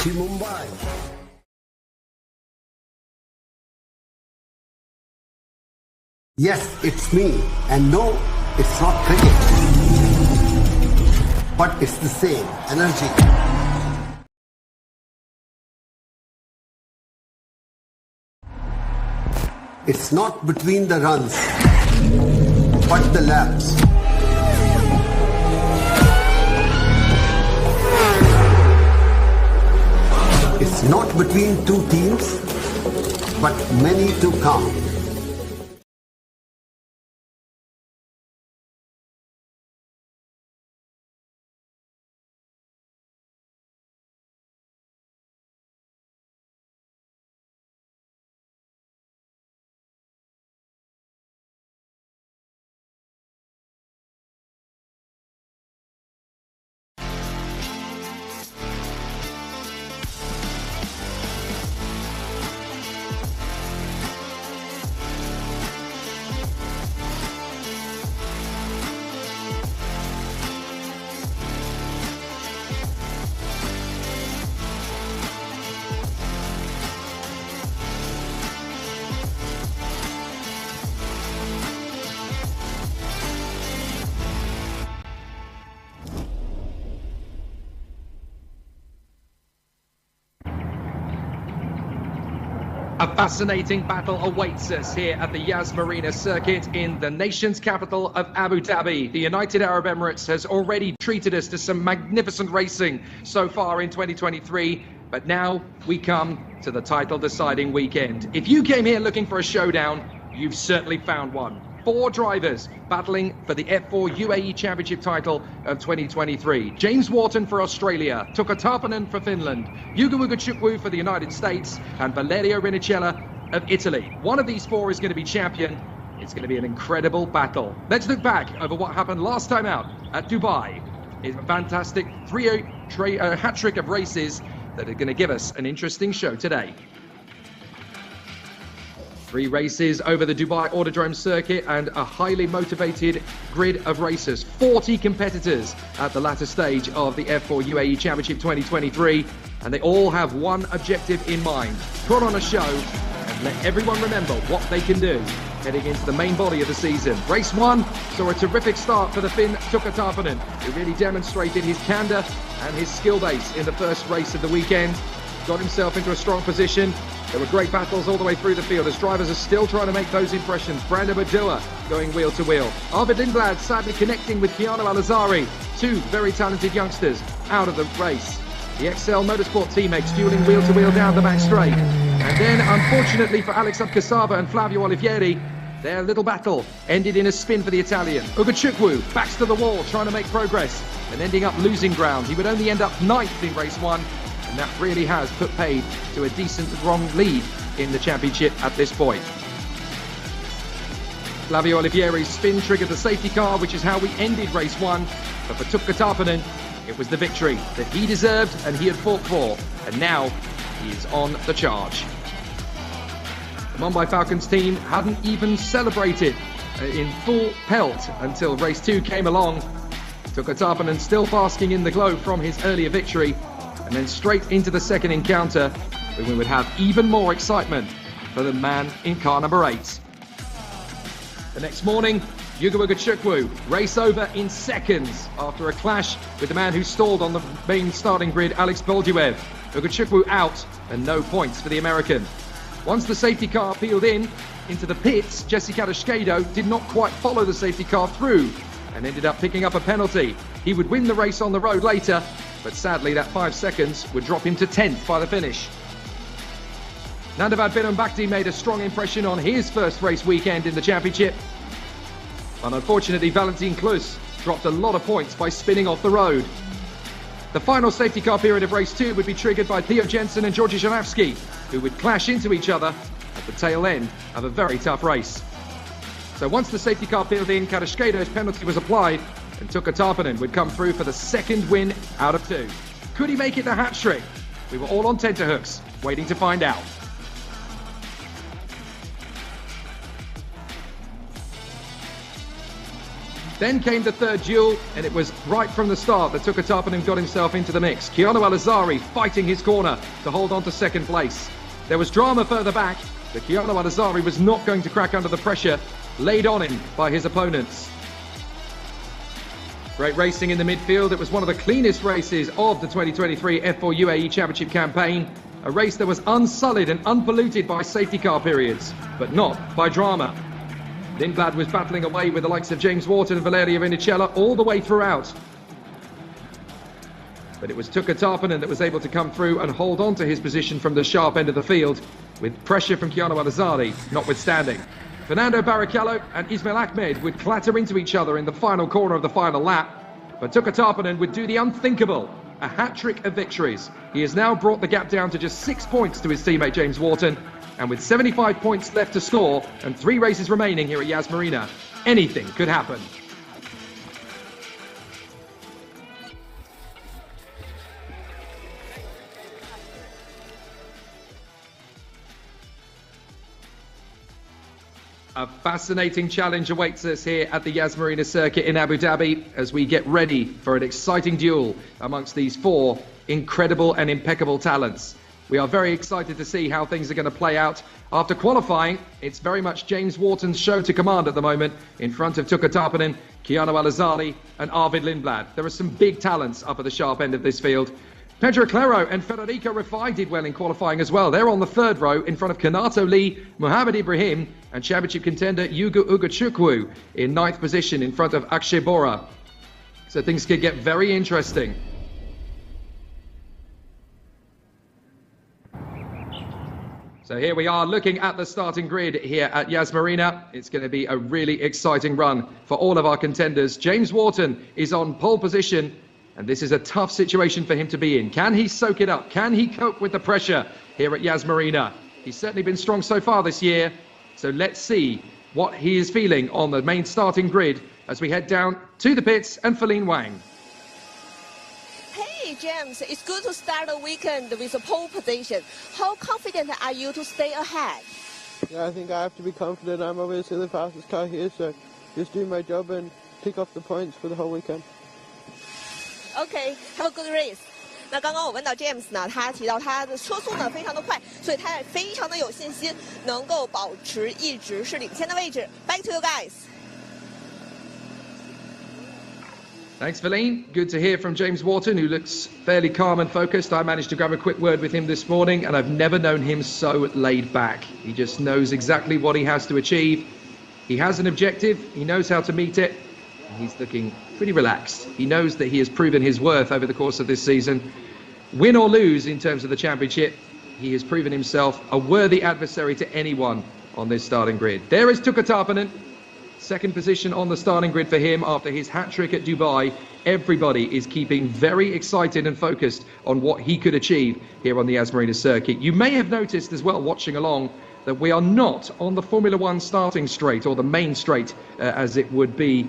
to Mumbai. Yes, it's me. And no, it's not cricket. But it's the same energy. It's not between the runs, but the laps. It's not between two teams, but many to come. A fascinating battle awaits us here at the Yas Marina circuit in the nation's capital of Abu Dhabi. The United Arab Emirates has already treated us to some magnificent racing so far in 2023, but now we come to the title deciding weekend. If you came here looking for a showdown, you've certainly found one. 4 drivers battling for the F4 UAE Championship title of 2023. James Wharton for Australia, Tuka Tarpanen for Finland, Yuga Chukwu for the United States, and Valerio Rinicella of Italy. One of these 4 is going to be champion. It's going to be an incredible battle. Let's look back over what happened last time out at Dubai. It's a fantastic hat-trick of races that are going to give us an interesting show today. 3 races over the Dubai Autodrome circuit and a highly motivated grid of racers. 40 competitors at the latter stage of the F4 UAE Championship 2023, and they all have one objective in mind: put on a show and let everyone remember what they can do heading into the main body of the season. Race 1 saw a terrific start for the Finn Tuka Tarpanen, who really demonstrated his candour and his skill base in the first race of the weekend. Got himself into a strong position. There were great battles all the way through the field as drivers are still trying to make those impressions. Brandon Badua going wheel to wheel. Arvid Lindblad sadly connecting with Keanu Al-Azari, 2 very talented youngsters out of the race. The XL Motorsport teammates dueling wheel to wheel down the back straight. And then, unfortunately for Alex Abkasava and Flavio Olivieri, their little battle ended in a spin for the Italian. Ugo Chukwu backs to the wall trying to make progress and ending up losing ground. He would only end up 9th in race 1. And that really has put paid to a decent strong lead in the championship at this point. Flavio Olivieri's spin triggered the safety car, which is how we ended race 1. But for Tuka Tarpanen, it was the victory that he deserved and he had fought for. And now he is on the charge. The Mumbai Falcons team hadn't even celebrated in full pelt until race 2 came along. Tuka Tarpanen still basking in the glow from his earlier victory. And then straight into the second encounter, when we would have even more excitement for the man in car number 8. The next morning, Yuga Chukwu race over in seconds after a clash with the man who stalled on the main starting grid, Alex Bolduev. Yuga Chukwu out and no points for the American. Once the safety car peeled into the pits, Jesse Cadasquedo did not quite follow the safety car through and ended up picking up a penalty. He would win the race on the road later, but sadly that 5 seconds would drop him to 10th by the finish. Nandavad Bhirombhakdi made a strong impression on his first race weekend in the championship. But unfortunately, Valentin Klus dropped a lot of points by spinning off the road. The final safety car period of race 2 would be triggered by Theo Jensen and Georgi Janavsky, who would clash into each other at the tail end of a very tough race. So once the safety car peeled in, Kadasquedo's penalty was applied, and Tuka Tarpanen would come through for the second win out of 2. Could he make it the hat-trick? We were all on tenterhooks, waiting to find out. Then came the third duel, and it was right from the start that Tuka Tarpanen got himself into the mix. Keanu Al-Azari fighting his corner to hold on to second place. There was drama further back, but Keanu Al-Azari was not going to crack under the pressure laid on him by his opponents. Great racing in the midfield. It was one of the cleanest races of the 2023 F4 UAE Championship campaign. A race that was unsullied and unpolluted by safety car periods, but not by drama. Lindblad was battling away with the likes of James Wharton and Valerio Vinicella all the way throughout. But it was Tuka Tarpanen that was able to come through and hold on to his position from the sharp end of the field, with pressure from Keanu Al-Azari notwithstanding. Fernando Barrichello and Ismail Ahmed would clatter into each other in the final corner of the final lap, but Tuka Tarpanen would do the unthinkable, a hat-trick of victories. He has now brought the gap down to just 6 points to his teammate James Wharton, and with 75 points left to score and 3 races remaining here at Yas Marina, anything could happen. A fascinating challenge awaits us here at the Yas Marina circuit in Abu Dhabi as we get ready for an exciting duel amongst these 4 incredible and impeccable talents. We are very excited to see how things are going to play out. After qualifying, it's very much James Wharton's show to command at the moment in front of Tuka Tarpanen, Keanu Al-Azari and Arvid Lindblad. There are some big talents up at the sharp end of this field. Pedro Claro and Federico Rafai did well in qualifying as well. They're on the 3rd row in front of Kanato Lee, Mohammed Ibrahim and championship contender Yugo Ugachukwu in 9th position in front of Akshay Bora. So things could get very interesting. So here we are looking at the starting grid here at Yas Marina. It's going to be a really exciting run for all of our contenders. James Wharton is on pole position, and this is a tough situation for him to be in. Can he soak it up? Can he cope with the pressure here at Yas Marina? He's certainly been strong so far this year. So let's see what he is feeling on the main starting grid as we head down to the pits and Feline Wang. Hey James, it's good to start the weekend with a pole position. How confident are you to stay ahead? Yeah, I think I have to be confident. I'm obviously the fastest car here, so just do my job and pick off the points for the whole weekend. Okay, have a good race. 那刚刚我问到 James 呢，他提到他的车速呢非常的快，所以他也非常的有信心，能够保持一直是领先的位置。Back to you guys. Thanks, Feline. Good to hear from James Wharton, who looks fairly calm and focused. I managed to grab a quick word with him this morning, and I've never known him so laid back. He just knows exactly what he has to achieve. He has an objective, he knows how to meet it, and he's looking pretty relaxed. He knows that he has proven his worth over the course of this season. Win or lose in terms of the championship, he has proven himself a worthy adversary to anyone on this starting grid. There is Tuka Tarpanen. 2nd position on the starting grid for him after his hat-trick at Dubai. Everybody is keeping very excited and focused on what he could achieve here on the Yas Marina circuit. You may have noticed as well, watching along, that we are not on the Formula 1 starting straight, or the main straight as it would be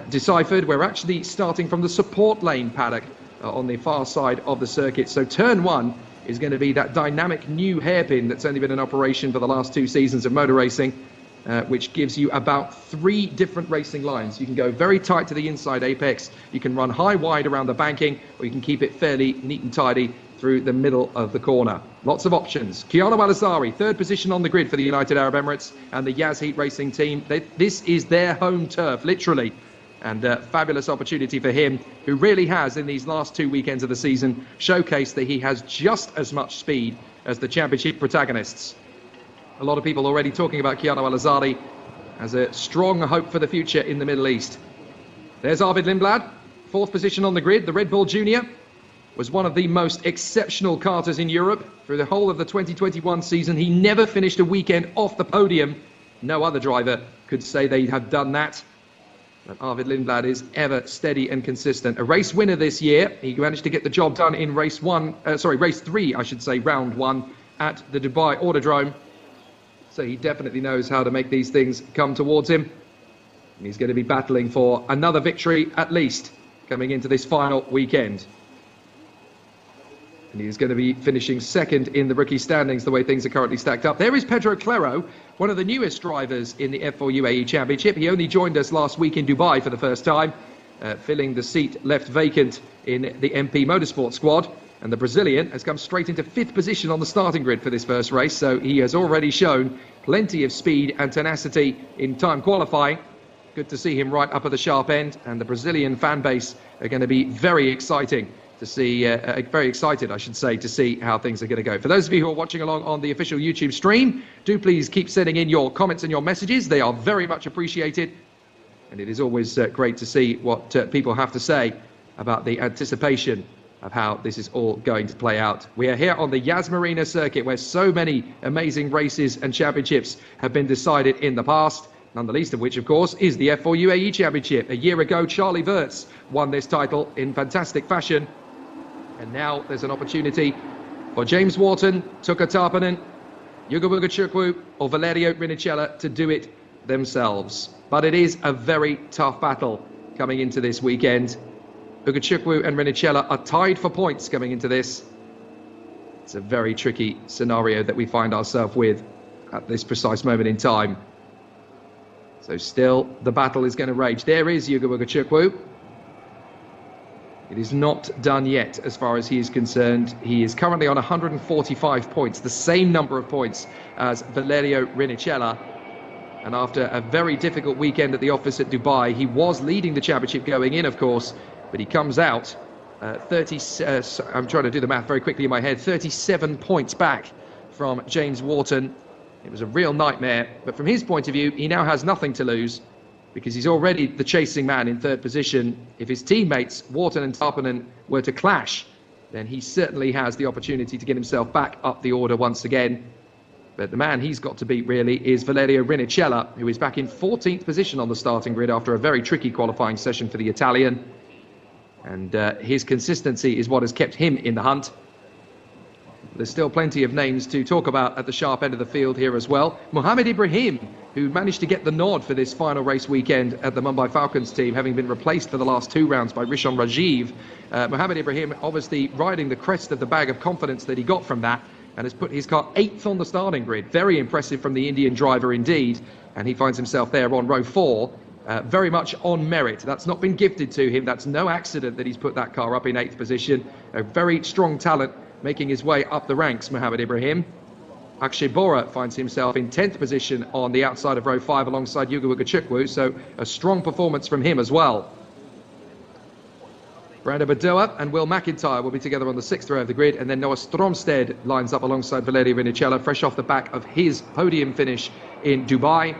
deciphered. We're actually starting from the support lane paddock on the far side of the circuit. So turn 1 is going to be that dynamic new hairpin that's only been in operation for the last 2 seasons of motor racing. Which gives you about 3 different racing lines. You can go very tight to the inside apex, you can run high wide around the banking, or you can keep it fairly neat and tidy through the middle of the corner. Lots of options. Keanu Al-Azari, 3rd position on the grid for the United Arab Emirates and the Yas Heat Racing team. This is their home turf, literally. And a fabulous opportunity for him, who really has, in these last 2 weekends of the season, showcased that he has just as much speed as the championship protagonists. A lot of people already talking about Keanu Al-Azari as a strong hope for the future in the Middle East. There's Arvid Lindblad, 4th position on the grid. The Red Bull Junior was one of the most exceptional karters in Europe. Through the whole of the 2021 season, he never finished a weekend off the podium. No other driver could say they have done that. But Arvid Lindblad is ever steady and consistent. A race winner this year. He managed to get the job done in race 3, I should say, round 1 at the Dubai Autodrome. So he definitely knows how to make these things come towards him. And he's going to be battling for another victory, at least, coming into this final weekend. And he's going to be finishing second in the rookie standings, the way things are currently stacked up. There is Pedro Claro, one of the newest drivers in the F4 UAE Championship. He only joined us last week in Dubai for the first time, filling the seat left vacant in the MP Motorsport squad. And the Brazilian has come straight into 5th position on the starting grid for this first race, so he has already shown plenty of speed and tenacity in time qualifying. Good to see him right up at the sharp end, and the Brazilian fan base are going to be very exciting to see, very excited, I should say, to see how things are going to go. For those of you who are watching along on the official YouTube stream, do please keep sending in your comments and your messages. They are very much appreciated, and it is always great to see what people have to say about the anticipation of how this is all going to play out. We are here on the Yas Marina circuit, where so many amazing races and championships have been decided in the past, none the least of which, of course, is the F4 UAE Championship. A year ago, Charlie Wirtz won this title in fantastic fashion, and now there's an opportunity for James Wharton, Tuka Tarpanen, Yuga Chukwu or Valerio Rinicella to do it themselves. But it is a very tough battle coming into this weekend. Ugachukwu and Rinicella are tied for points coming into this. It's a very tricky scenario that we find ourselves with at this precise moment in time. So still, the battle is going to rage. There is Yuga Ugachukwu. It is not done yet as far as he is concerned. He is currently on 145 points, the same number of points as Valerio Rinicella. And after a very difficult weekend at the office at Dubai, he was leading the championship going in, of course, but he comes out I'm trying to do the math very quickly in my head, 37 points back from James Wharton. It was a real nightmare, but from his point of view, he now has nothing to lose because he's already the chasing man in 3rd position. If his teammates, Wharton and Tarpanen, were to clash, then he certainly has the opportunity to get himself back up the order once again. But the man he's got to beat, really, is Valerio Rinicella, who is back in 14th position on the starting grid after a very tricky qualifying session for the Italian. And his consistency is what has kept him in the hunt. There's still plenty of names to talk about at the sharp end of the field here as well. Mohammed Ibrahim, who managed to get the nod for this final race weekend at the Mumbai Falcons team, having been replaced for the last 2 rounds by Rishon Rajiv. Mohammed Ibrahim obviously riding the crest of the bag of confidence that he got from that, and has put his car 8th on the starting grid. Very impressive from the Indian driver indeed, and he finds himself there on row 4. Very much on merit. That's not been gifted to him. That's no accident that he's put that car up in 8th position. A very strong talent making his way up the ranks, Mohammed Ibrahim. Akshay Bora finds himself in 10th position on the outside of row 5 alongside Yuga Ugachukwu, so a strong performance from him as well. Brandon Badoa and Will McIntyre will be together on the 6th row of the grid, and then Noah Stromsted lines up alongside Valerio Rinicella, fresh off the back of his podium finish in Dubai.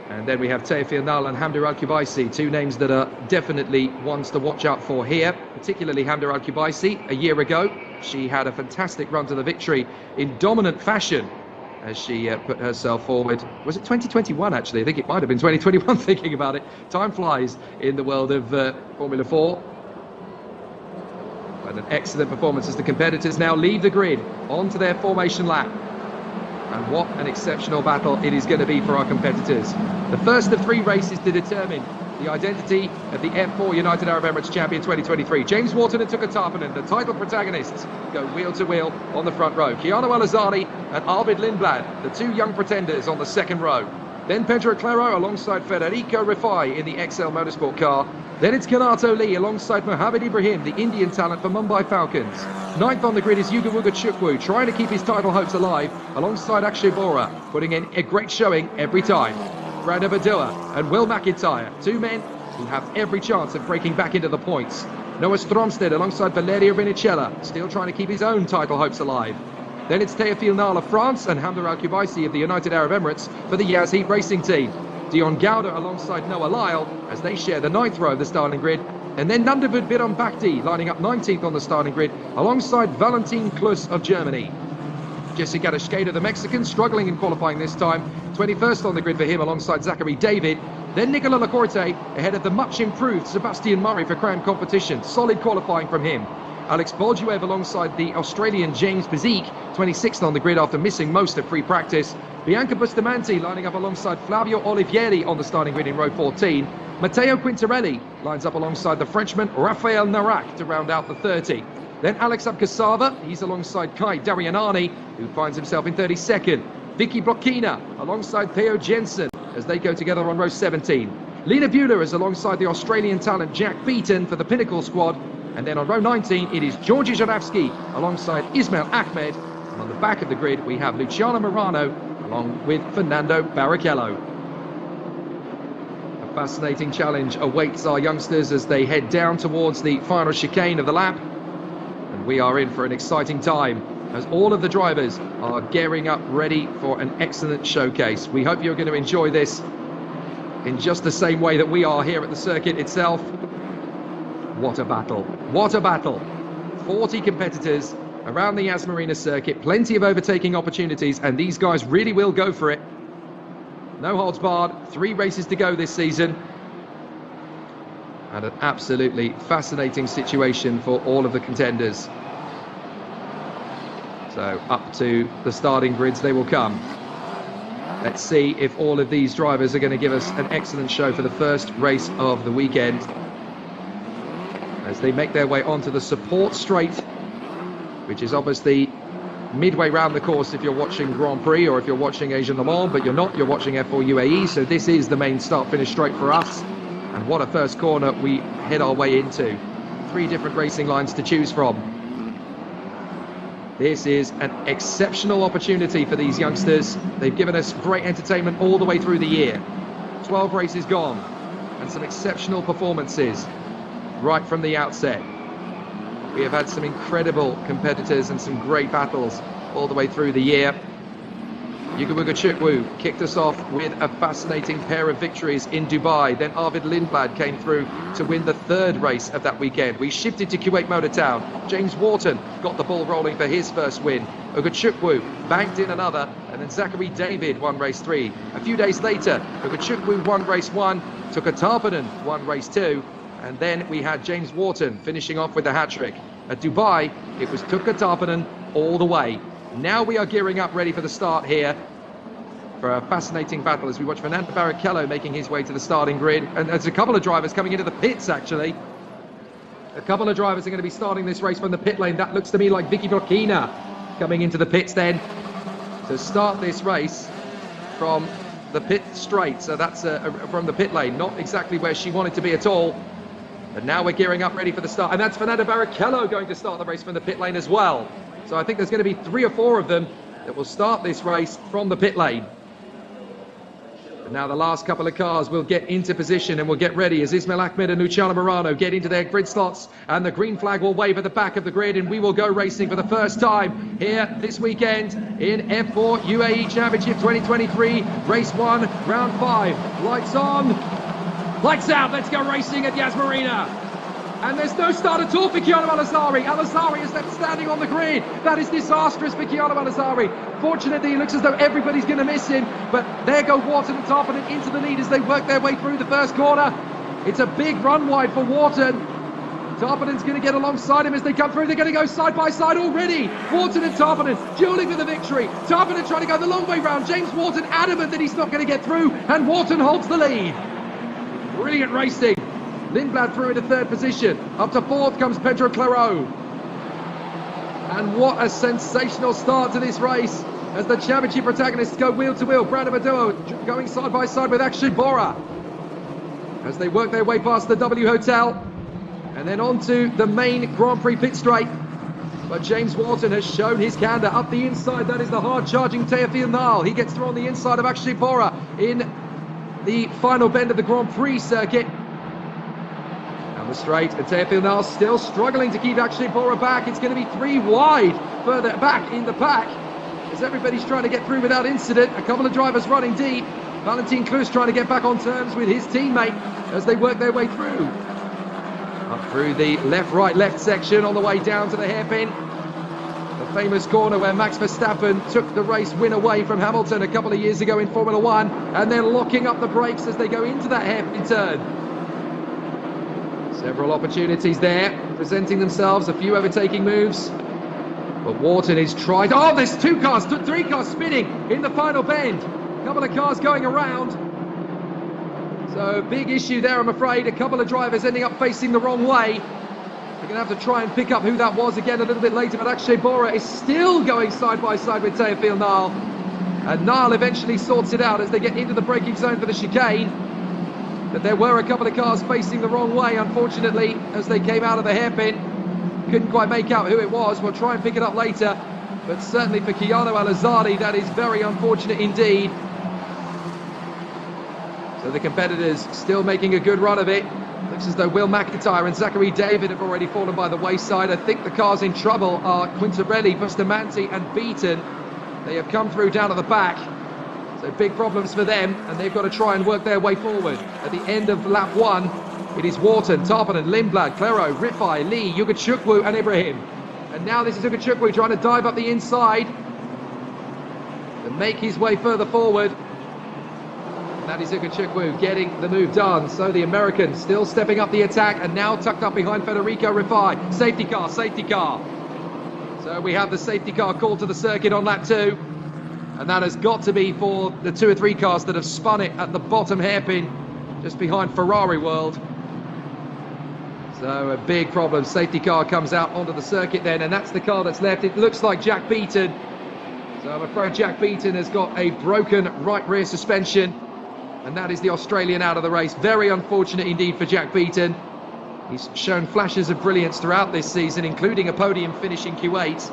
And then we have Teofil Nal and Hamder Al-Kubaisi, 2 names that are definitely ones to watch out for here, particularly Hamder Al-Kubaisi. A year ago, she had a fantastic run to the victory in dominant fashion as she put herself forward. Was it 2021, actually? I think it might have been 2021, thinking about it. Time flies in the world of Formula 4. But an excellent performance as the competitors now leave the grid onto their formation lap. And what an exceptional battle it is going to be for our competitors. The first of 3 races to determine the identity of the F4 United Arab Emirates Champion 2023. James Wharton and Tuka Tarpanen, the title protagonists, go wheel to wheel on the front row. Keanu Al-Azari and Arvid Lindblad, the 2 young pretenders, on the 2nd row. Then Pedro Claro alongside Federico Rifai in the XL Motorsport car. Then it's Kanato Lee alongside Mohammed Ibrahim, the Indian talent for Mumbai Falcons. 9th on the grid is Yuga Ugachukwu, trying to keep his title hopes alive alongside Akshay Bora, putting in a great showing every time. Brandon Badoa and Will McIntyre, 2 men who have every chance of breaking back into the points. Noah Stromsted alongside Valerio Rinicella, still trying to keep his own title hopes alive. Then it's Teofil Nal of France and Hamder Al-Kubaisi of the United Arab Emirates for the Yas Heat Racing team. Dion Gowda alongside Noah Lyle as they share the 9th row of the starting grid. And then Nandabud Biram Bakhti lining up 19th on the starting grid alongside Valentin Klus of Germany. Jesse Gadashkeda, the Mexican, struggling in qualifying this time. 21st on the grid for him alongside Zachary David. Then Nicola Lacorte ahead of the much improved Sebastian Murray for Crown Competition. Solid qualifying from him. Alex Bolduev alongside the Australian James Bezique, 26th on the grid after missing most of free practice. Bianca Bustamante lining up alongside Flavio Olivieri on the starting grid in row 14. Matteo Quintarelli lines up alongside the Frenchman Raphael Narak to round out the 30. Then Alex Abkasava, he's alongside Kai Darianani, who finds himself in 32nd. Vicky Blokina alongside Theo Jensen as they go together on row 17. Lena Buehler is alongside the Australian talent Jack Beaton for the Pinnacle squad. And then on row 19, it is Georgi Żurawski alongside Ismail Ahmed. And on the back of the grid, we have Luciano Morano along with Fernando Barrichello. A fascinating challenge awaits our youngsters as they head down towards the final chicane of the lap. And we are in for an exciting time as all of the drivers are gearing up ready for an excellent showcase. We hope you're going to enjoy this in just the same way that we are here at the circuit itself. What a battle. What a battle. 40 competitors around the Yas Marina circuit, plenty of overtaking opportunities, and these guys really will go for it. No holds barred, 3 races to go this season. And an absolutely fascinating situation for all of the contenders. So up to the starting grids they will come. Let's see if all of these drivers are going to give us an excellent show for the first race of the weekend, as they make their way onto the support straight, which is obviously midway round the course if you're watching Grand Prix or if you're watching Asian Le Mans, but you're not, you're watching F4 UAE, so this is the main start-finish straight for us. And what a first corner we head our way into. 3 different racing lines to choose from. This is an exceptional opportunity for these youngsters. They've given us great entertainment all the way through the year. 12 races gone, and some exceptional performances right from the outset. We have had some incredible competitors and some great battles all the way through the year. Yugabuga Chukwu kicked us off with a fascinating pair of victories in Dubai. Then Arvid Lindblad came through to win the 3rd race of that weekend. We shifted to Kuwait Motor Town. James Wharton got the ball rolling for his first win. Ugachukwu banked in another, and then Zachary David won race 3. A few days later, Ugachukwu won race 1, Tuka Tarpanen won race 2, and then we had James Wharton finishing off with the hat-trick. At Dubai, it was Tuka Tarpanen all the way. Now we are gearing up ready for the start here for a fascinating battle as we watch Fernando Barrichello making his way to the starting grid. And there's a couple of drivers coming into the pits, actually. A couple of drivers are going to be starting this race from the pit lane. That looks to me like Vicky Blokina coming into the pits then to start this race from the pit straight. So that's from the pit lane, not exactly where she wanted to be at all. But now we're gearing up ready for the start. And that's Fernando Barrichello going to start the race from the pit lane as well. So I think there's going to be 3 or 4 of them that will start this race from the pit lane. And now the last couple of cars will get into position and will get ready as Ismail Ahmed and Luciano Morano get into their grid slots, and the green flag will wave at the back of the grid, and we will go racing for the first time here this weekend in F4 UAE Championship 2023, race 1, round 5. Lights on, lights out, let's go racing at Yas Marina. And there's no start at all for Keanu Al-Azhari. Al-Azhari is left standing on the grid. That is disastrous for Keanu Al-Azhari. Fortunately, it looks as though everybody's going to miss him. But there go Wharton and Tarpanen into the lead as they work their way through the first corner. It's a big run wide for Wharton. Tarpanen's going to get alongside him as they come through. They're going to go side by side already. Wharton and Tarpanen dueling for the victory. Tarpanen trying to go the long way round. James Wharton adamant that he's not going to get through. And Wharton holds the lead. Brilliant racing. Lindblad through into 3rd position. Up to 4th comes Pedro Claro. And what a sensational start to this race as the championship protagonists go wheel to wheel. Brandon Maduo going side by side with Akshay Bora as they work their way past the W Hotel and then onto the main Grand Prix pit straight. But James Wharton has shown his candour up the inside. That is the hard-charging Teofil Nal. He gets through on the inside of Akshay Bora in the final bend of the Grand Prix circuit. The straight, and Teofil Nal still struggling to keep Akshay Bora back. It's going to be 3 wide further back in the pack as everybody's trying to get through without incident. A couple of drivers running deep. Valentin Klus trying to get back on terms with his teammate as they work their way through. Up through the left section on the way down to the hairpin. The famous corner where Max Verstappen took the race win away from Hamilton a couple of years ago in Formula 1, and then locking up the brakes as they go into that hairpin turn. Several opportunities there, presenting themselves, a few overtaking moves. But Wharton is tried. Oh, there's 2 cars, 3 cars spinning in the final bend. A couple of cars going around. So big issue there, I'm afraid. A couple of drivers ending up facing the wrong way. We're going to have to try and pick up who that was again a little bit later, but Akshay Bora is still going side by side with Teofil Nile. And Nile eventually sorts it out as they get into the braking zone for the chicane. But there were a couple of cars facing the wrong way, unfortunately, as they came out of the hairpin. Couldn't quite make out who it was. We'll try and pick it up later. But certainly for Kiano Al-Azadi, that is very unfortunate indeed. So the competitors still making a good run of it. Looks as though Will McIntyre and Zachary David have already fallen by the wayside. I think the cars in trouble are Quintarelli, Bustamante and Beaton. They have come through down at the back. So big problems for them, and they've got to try and work their way forward. At the end of lap 1, it is Wharton, Tarpanen, Lindblad, Claro, Rifai, Lee, Yugachukwu and Ibrahim. And now this is Yugachukwu trying to dive up the inside and make his way further forward. That is Yugachukwu getting the move done. So the American still stepping up the attack and now tucked up behind Federico Rifai. Safety car, safety car. So we have the safety car called to the circuit on lap 2. And that has got to be for the 2 or 3 cars that have spun it at the bottom hairpin just behind Ferrari World. So a big problem. Safety car comes out onto the circuit then, and that's the car that's left. It looks like Jack Beaton. So I'm afraid Jack Beaton has got a broken right rear suspension. And that is the Australian out of the race. Very unfortunate indeed for Jack Beaton. He's shown flashes of brilliance throughout this season, including a podium finish in Kuwait.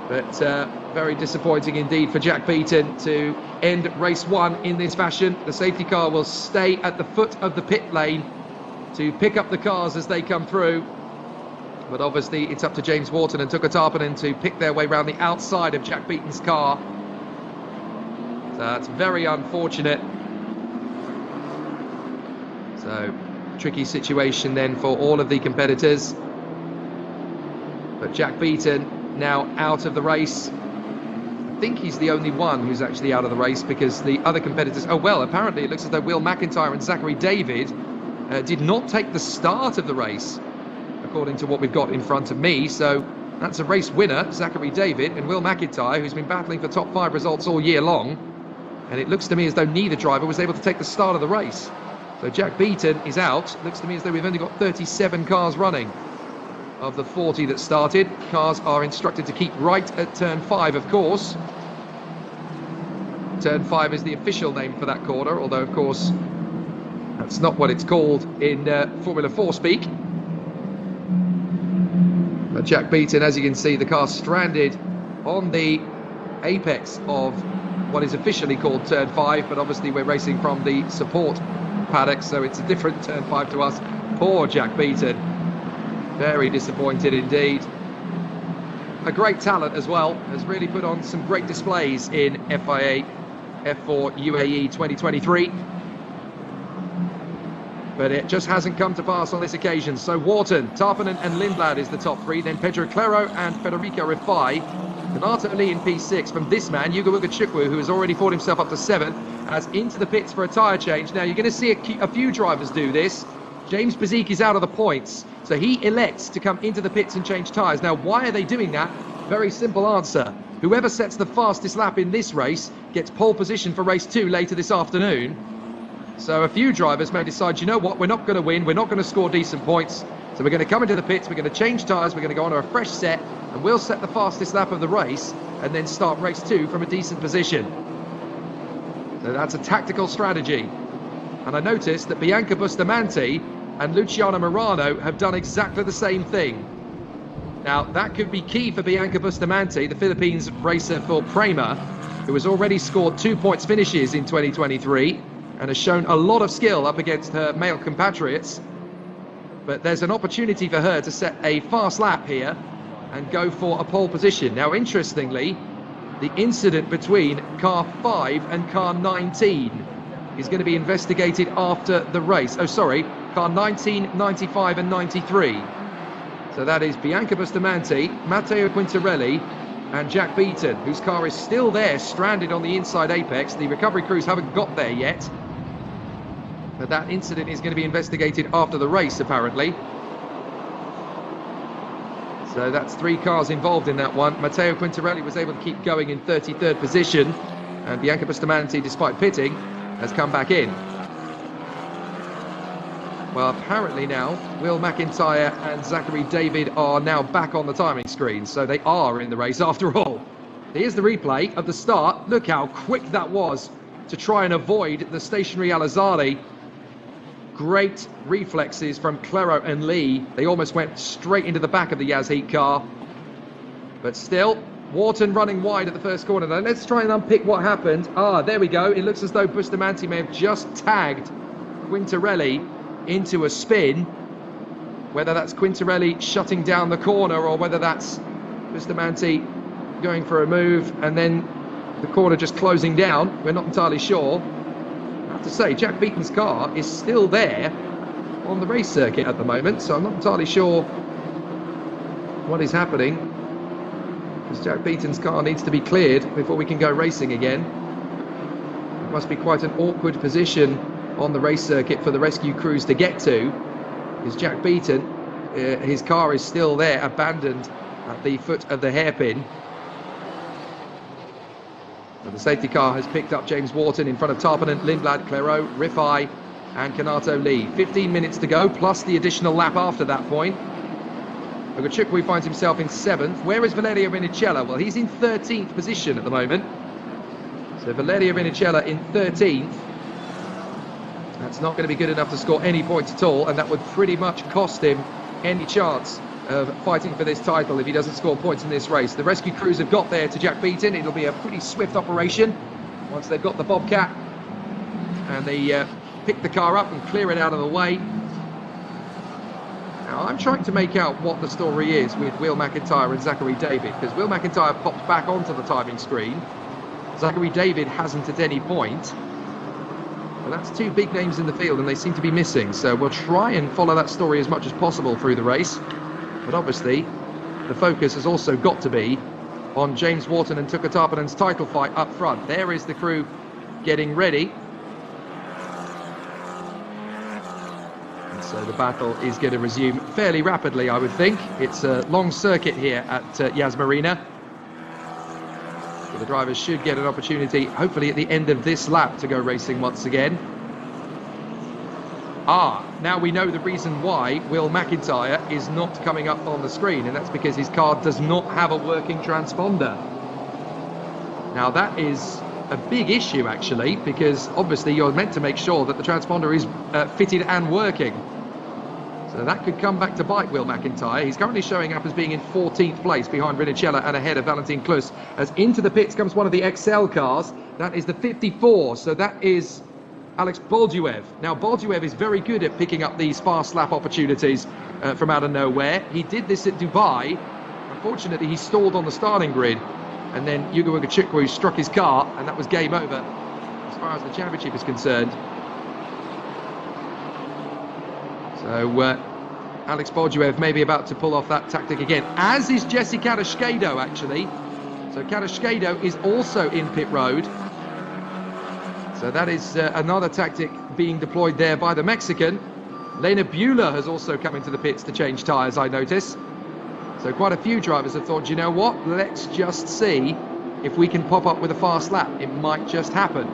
But very disappointing indeed for Jack Beaton to end race 1 in this fashion. The safety car will stay at the foot of the pit lane to pick up the cars as they come through. But obviously it's up to James Wharton and Tuka Tarpanen to pick their way around the outside of Jack Beaton's car. That's very unfortunate. So, tricky situation then for all of the competitors. But Jack Beaton now out of the race. I think he's the only one who's actually out of the race because the other competitors... Oh, well, apparently it looks as though Will McIntyre and Zachary David did not take the start of the race, according to what we've got in front of me. So, that's a race winner, Zachary David, and Will McIntyre, who's been battling for top 5 results all year long. And it looks to me as though neither driver was able to take the start of the race. So Jack Beaton is out. Looks to me as though we've only got 37 cars running of the 40 that started. Cars are instructed to keep right at turn 5, of course. Turn 5 is the official name for that corner, although, of course, that's not what it's called in Formula 4 speak. But Jack Beaton, as you can see, the car stranded on the apex of what is officially called turn 5, but obviously we're racing from the support paddock, so it's a different turn 5 to us. Poor Jack Beaton, very disappointed indeed. A great talent as well, has really put on some great displays in FIA F4 UAE 2023, but it just hasn't come to pass on this occasion. So Wharton, Tarpanen and Lindblad is the top 3, then Pedro Claro and Federico Rifai. Donato Lee in P6 from this man, Yugachukwu, who has already fought himself up to 7th, as into the pits for a tyre change. Now, you're going to see a few drivers do this. James Bazik is out of the points, so he elects to come into the pits and change tyres. Now, why are they doing that? Very simple answer. Whoever sets the fastest lap in this race gets pole position for race 2 later this afternoon. So a few drivers may decide, you know what, we're not going to win, we're not going to score decent points, so we're going to come into the pits, we're going to change tyres, we're going to go on a fresh set, and we'll set the fastest lap of the race and then start race 2 from a decent position. So that's a tactical strategy. And I noticed that Bianca Bustamante and Luciano Morano have done exactly the same thing. Now, that could be key for Bianca Bustamante, the Philippines racer for Prema, who has already scored 2 points finishes in 2023 and has shown a lot of skill up against her male compatriots. But there's an opportunity for her to set a fast lap here and go for a pole position. Now, interestingly, the incident between car 5 and car 19 is going to be investigated after the race. Oh, sorry, car 19, 95 and 93. So that is Bianca Bustamante, Matteo Quintarelli and Jack Beaton, whose car is still there, stranded on the inside apex. The recovery crews haven't got there yet. But that incident is going to be investigated after the race, apparently. So that's 3 cars involved in that one. Matteo Quintarelli was able to keep going in 33rd position, and Bianca Bustamante, despite pitting, has come back in. Well, apparently now, Will McIntyre and Zachary David are now back on the timing screen, so they are in the race after all. Here's the replay of the start. Look how quick that was to try and avoid the stationary Al-Azadi. Great reflexes from Claro and Lee. They almost went straight into the back of the Yazheat car. But still, Wharton running wide at the first corner. Now let's try and unpick what happened. Ah, there we go. It looks as though Bustamante may have just tagged Quintarelli into a spin. Whether that's Quintarelli shutting down the corner or whether that's Bustamante going for a move and then the corner just closing down, we're not entirely sure. I have to say, Jack Beaton's car is still there on the race circuit at the moment, so I'm not entirely sure what is happening, because Jack Beaton's car needs to be cleared before we can go racing again. It must be quite an awkward position on the race circuit for the rescue crews to get to, because Jack Beaton, his car is still there, abandoned at the foot of the hairpin. And the safety car has picked up James Wharton in front of Tarpanen, Lindblad, Claro, Rifai and Kanato Lee. 15 minutes to go, plus the additional lap after that point. Ogachukwu finds himself in 7th. Where is Valerio Vinicella? Well, he's in 13th position at the moment. So Valerio Vinicella in 13th. That's not going to be good enough to score any points at all, and that would pretty much cost him any chance of fighting for this title if he doesn't score points in this race. The rescue crews have got there to Jack Beaton. It'll be a pretty swift operation once they've got the Bobcat and they pick the car up and clear it out of the way. Now, I'm trying to make out what the story is with Will McIntyre and Zachary David, because Will McIntyre popped back onto the timing screen. Zachary David hasn't at any point. But that's two big names in the field and they seem to be missing, so we'll try and follow that story as much as possible through the race. But obviously, the focus has also got to be on James Wharton and Tuka Tarpanen's title fight up front. There is the crew getting ready. And so the battle is going to resume fairly rapidly, I would think. It's a long circuit here at Yas Marina. So the drivers should get an opportunity, hopefully at the end of this lap, to go racing once again. Now we know the reason why Will McIntyre is not coming up on the screen, and that's because his car does not have a working transponder. Now that is a big issue actually, because obviously you're meant to make sure that the transponder is fitted and working. So that could come back to bite Will McIntyre. He's currently showing up as being in 14th place behind Vinicella and ahead of Valentin Klus. As into the pits comes one of the XL cars. That is the 54, so that is Alex Bolduev. Now, Bolduev is very good at picking up these fast lap opportunities from out of nowhere. He did this at Dubai. Unfortunately, he stalled on the starting grid. And then Yugo Ogachukwu struck his car, and that was game over as far as the championship is concerned. So, Alex Bolduev may be about to pull off that tactic again, as is Jesse Kadashkedo, actually. So, Kadashkedo is also in pit road. So that is another tactic being deployed there by the Mexican. Lena Bueller has also come into the pits to change tyres, I notice. So quite a few drivers have thought, you know what, let's just see if we can pop up with a fast lap. It might just happen.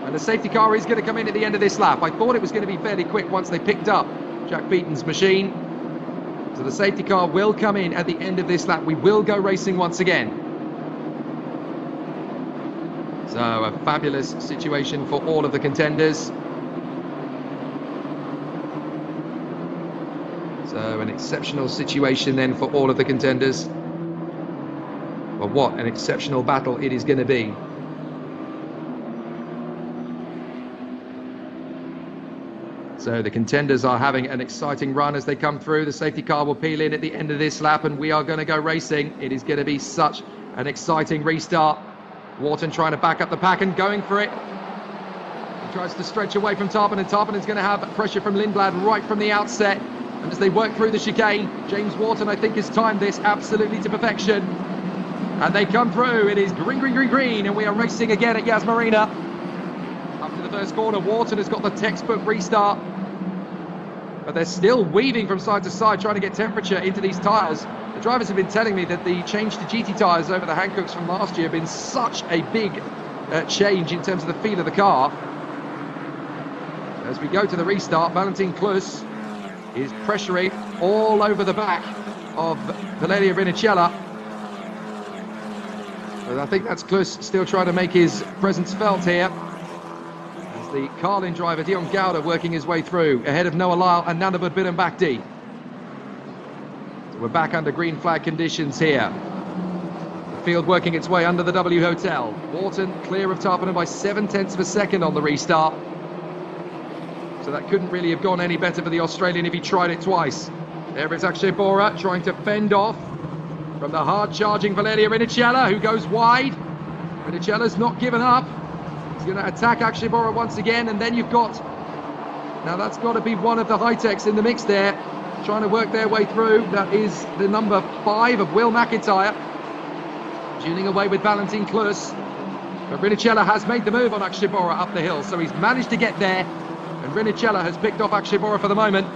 And the safety car is going to come in at the end of this lap. I thought it was going to be fairly quick once they picked up Jack Beaton's machine. So the safety car will come in at the end of this lap. We will go racing once again. So a fabulous situation for all of the contenders. So an exceptional situation then for all of the contenders. Well, what an exceptional battle it is going to be. So the contenders are having an exciting run as they come through. The safety car will peel in at the end of this lap and we are going to go racing. It is going to be such an exciting restart. Wharton trying to back up the pack and going for it. He tries to stretch away from Tarpanen. Tarpanen's going to have pressure from Lindblad right from the outset. And as they work through the chicane, James Wharton, I think, has timed this absolutely to perfection. And they come through. It is green, green, green, green. And we are racing again at Yas Marina. Up to the first corner, Wharton has got the textbook restart. But they're still weaving from side to side, trying to get temperature into these tyres. The drivers have been telling me that the change to GT tyres over the Hancooks from last year have been such a big change in terms of the feel of the car. As we go to the restart, Valentin Klus is pressuring all over the back of Valerio Rinicella. But I think that's Klus still trying to make his presence felt here. As the Carlin driver, Dion Gouda, working his way through, ahead of Noah Lyle and Nanabud Bidambakdi. So we're back under green flag conditions here. The field working its way under the W Hotel. Wharton clear of Tarpinen by 0.7 of a second on the restart. So that couldn't really have gone any better for the Australian if he tried it twice. There is Akshay Bora trying to fend off from the hard-charging Valerio Rinicella, who goes wide. Rinicella's not given up. He's going to attack Akshay Bora once again, and then you've got... Now that's got to be one of the high-techs in the mix there, trying to work their way through. That is the number 5 of Will McIntyre, tuning away with Valentin Klus. But Rinicella has made the move on Akshay Bora up the hill, so he's managed to get there. And Rinicella has picked off Akshay Bora for the moment.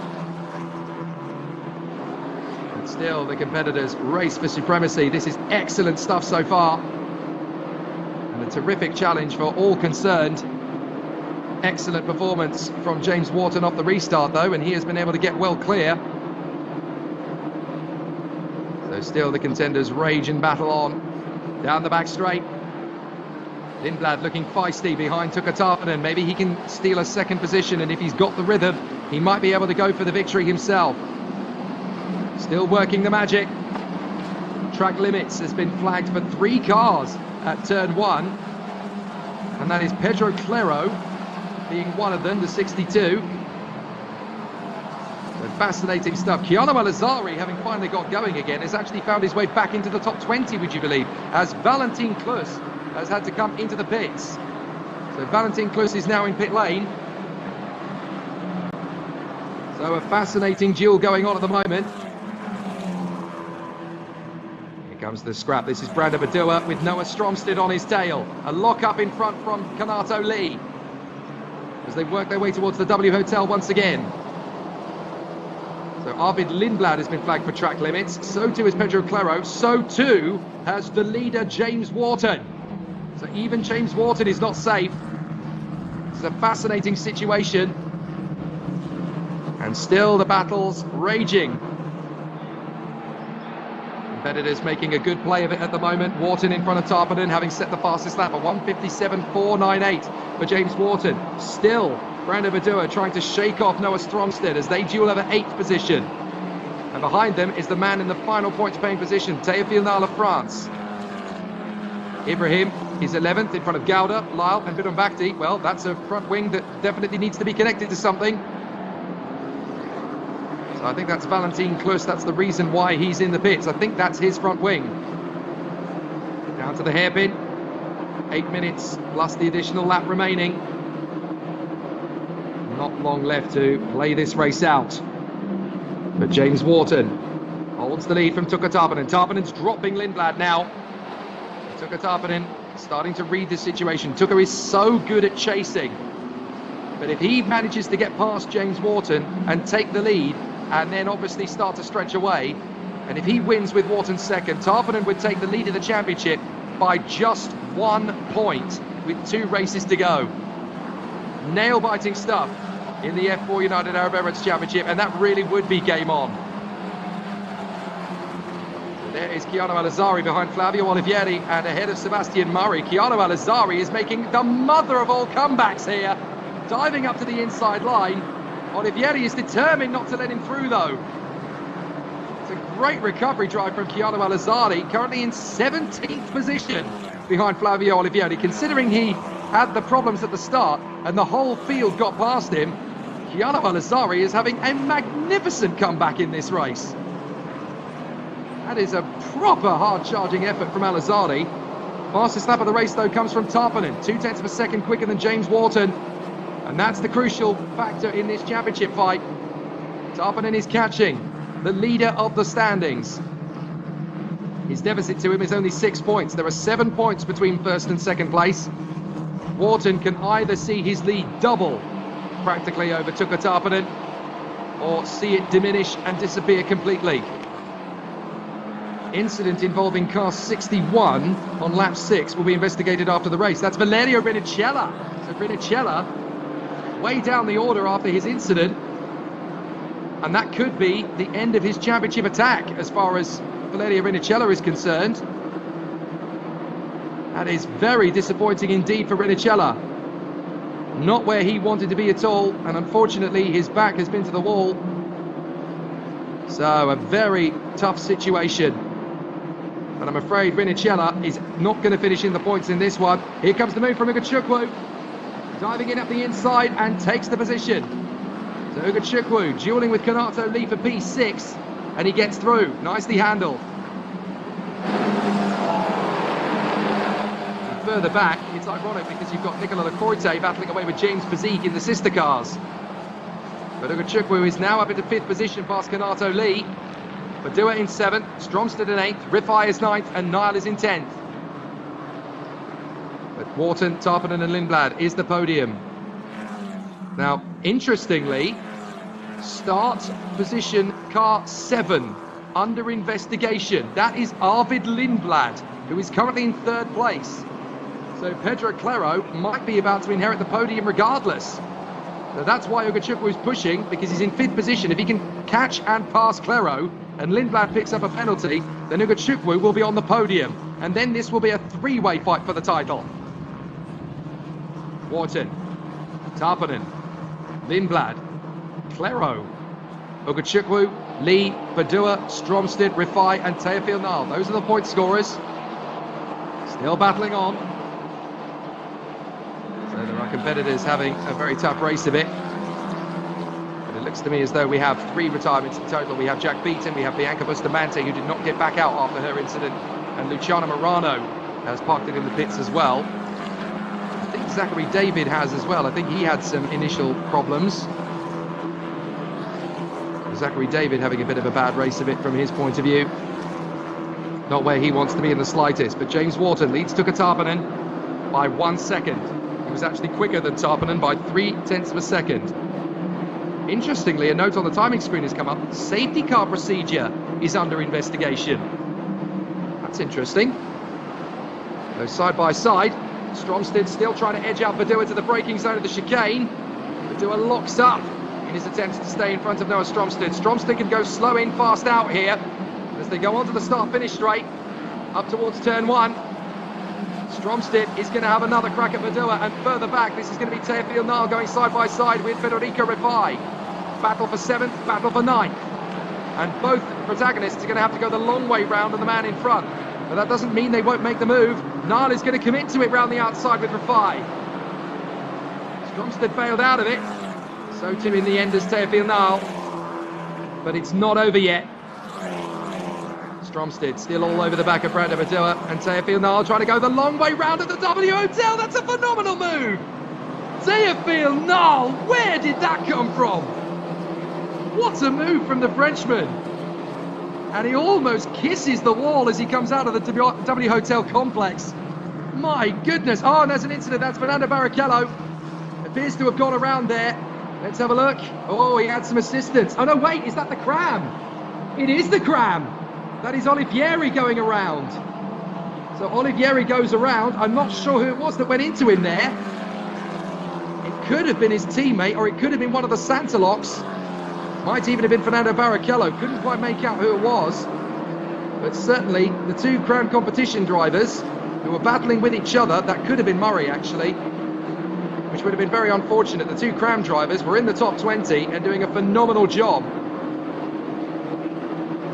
But still, the competitors race for supremacy. This is excellent stuff so far. And a terrific challenge for all concerned. Excellent performance from James Wharton off the restart, though, and he has been able to get well clear. So still the contenders rage and battle on. Down the back straight. Lindblad looking feisty behind Tuukka Tarpinen. Maybe he can steal a second position, and if he's got the rhythm, he might be able to go for the victory himself. Still working the magic. Track limits has been flagged for 3 cars at turn 1, and that is Pedro Clero being one of them, the 62. So fascinating stuff. Keanu Al-Azari, having finally got going again, has actually found his way back into the top 20, would you believe, as Valentin Klus has had to come into the pits. So Valentin Klus is now in pit lane. So a fascinating duel going on at the moment. Here comes the scrap. This is Brandon Badua with Noah Stromstad on his tail. A lock-up in front from Kanato Lee as they work their way towards the W Hotel once again. So Arvid Lindblad has been flagged for track limits. So too is Pedro Clero. So too has the leader, James Wharton. So even James Wharton is not safe. It's a fascinating situation. And still the battle's raging. Competitors making a good play of it at the moment. Wharton in front of Tarpinen, having set the fastest lap at 1:57.498 for James Wharton. Still, Brandon Badua trying to shake off Noah Stromstad as they duel over 8th position. And behind them is the man in the final points-paying position, Théophile Nala of France. Ibrahim is 11th in front of Gouda, Lyle and Bidambakdi. Well, that's a front wing that definitely needs to be connected to something. So I think that's Valentin Klus. That's the reason why he's in the pits. I think that's his front wing. Down to the hairpin. 8 minutes plus the additional lap remaining. Not long left to play this race out. But James Wharton holds the lead from Tuukka Tarpinen. Tarpinen's dropping Lindblad now. Tuukka Tarpinen starting to read the situation. Tuukka is so good at chasing. But if he manages to get past James Wharton and take the lead, and then obviously start to stretch away, and if he wins with Wharton second, Tarpinen would take the lead of the championship by just 1 point with 2 races to go. Nail-biting stuff in the F4 United Arab Emirates Championship, and that really would be game on. There is Keanu Al-Azari behind Flavio Olivieri and ahead of Sebastian Murray. Keanu Al-Azari is making the mother of all comebacks here, diving up to the inside line. Olivieri is determined not to let him through, though. It's a great recovery drive from Keanu Al-Azari, currently in 17th position behind Flavio Olivieri. Considering he had the problems at the start and the whole field got past him, Keanu Al-Azari is having a magnificent comeback in this race. That is a proper hard-charging effort from Al-Azari. Fastest lap of the race, though, comes from Tarpinen, 0.2 of a second quicker than James Wharton. And that's the crucial factor in this championship fight. Tarpinen is catching the leader of the standings. His deficit to him is only 6 points. There are 7 points between first and second place. Wharton can either see his lead double practically over Tuukka Tarpinen, or see it diminish and disappear completely. Incident involving car 61 on lap 6 will be investigated after the race. That's Valerio Rinicella. So Rinicella way down the order after his incident. And that could be the end of his championship attack as far as Valerio Rinicella is concerned. That is very disappointing indeed for Rinicella. Not where he wanted to be at all, and unfortunately his back has been to the wall. So a very tough situation. And I'm afraid Rinicella is not going to finish in the points in this one. Here comes the move from Ugachukwu. Diving in up the inside and takes the position. So Ugachukwu dueling with Konato Lee for P6, and he gets through. Nicely handled. And further back, it's ironic because you've got Nicola Lacroix battling away with James Physique in the sister cars. But Ugachukwu is now up into 5th position past Konato Lee. Padua in 7th, Stromstad in 8th, Rifai is 9th, and Niall is in 10th. But Wharton, Tarpinen and Lindblad is the podium. Now, interestingly, start position car 7 under investigation. That is Arvid Lindblad, who is currently in 3rd place. So Pedro Claro might be about to inherit the podium regardless. Now that's why Ugachukwu is pushing, because he's in 5th position. If he can catch and pass Claro and Lindblad picks up a penalty, then Ugachukwu will be on the podium. And then this will be a 3-way fight for the title. Wharton, Tarpinen, Lindblad, Claro, Ugachukwu, Lee, Padua, Stromstad, Rifai and Teofil Nall. Those are the point scorers. Still battling on. So there are competitors having a very tough race of it. But it looks to me as though we have 3 retirements in total. We have Jack Beaton, we have Bianca Bustamante, who did not get back out after her incident, and Luciana Morano has parked it in the pits as well. I think Zachary David has as well. I think he had some initial problems. Zachary David having a bit of a bad race of it from his point of view. Not where he wants to be in the slightest, but James Wharton leads Tuka Tarpinen by 1 second. He was actually quicker than Tarpinen by 0.3 of a second. Interestingly, a note on the timing screen has come up. Safety car procedure is under investigation. That's interesting. Though side by side, Stromstad still trying to edge out Padua to the braking zone of the chicane. Padua locks up in his attempts to stay in front of Noah Stromstad. Stromstad can go slow in, fast out here as they go onto the start-finish straight up towards turn 1. Stromstad is going to have another crack at Padua, and further back this is going to be Teofil Nall going side by side with Federico Rifai. Battle for 7th, battle for 9th, and both protagonists are going to have to go the long way round on the man in front, but that doesn't mean they won't make the move. Nall is going to commit to it round the outside with Rifai. Stromstad bailed out of it, so too in the end as Teofil Nall, but it's not over yet. Stromstad still all over the back of Brando Padua, and Teofil Nall trying to go the long way round at the W Hotel. That's a phenomenal move! Teofil Nall, where did that come from? What a move from the Frenchman! And he almost kisses the wall as he comes out of the W Hotel complex. My goodness! Oh, and there's an incident. That's Fernando Barrichello. Appears to have gone around there. Let's have a look. Oh, he had some assistance. Oh no, wait, is that the Cram? It is the Cram. That is Olivieri going around. So Olivieri goes around. I'm not sure who it was that went into him there. It could have been his teammate, or it could have been one of the Santalocks. Might even have been Fernando Barrichello. Couldn't quite make out who it was. But certainly the 2 Cram competition drivers who were battling with each other, that could have been Murray actually, which would have been very unfortunate. The 2 Cram drivers were in the top 20 and doing a phenomenal job.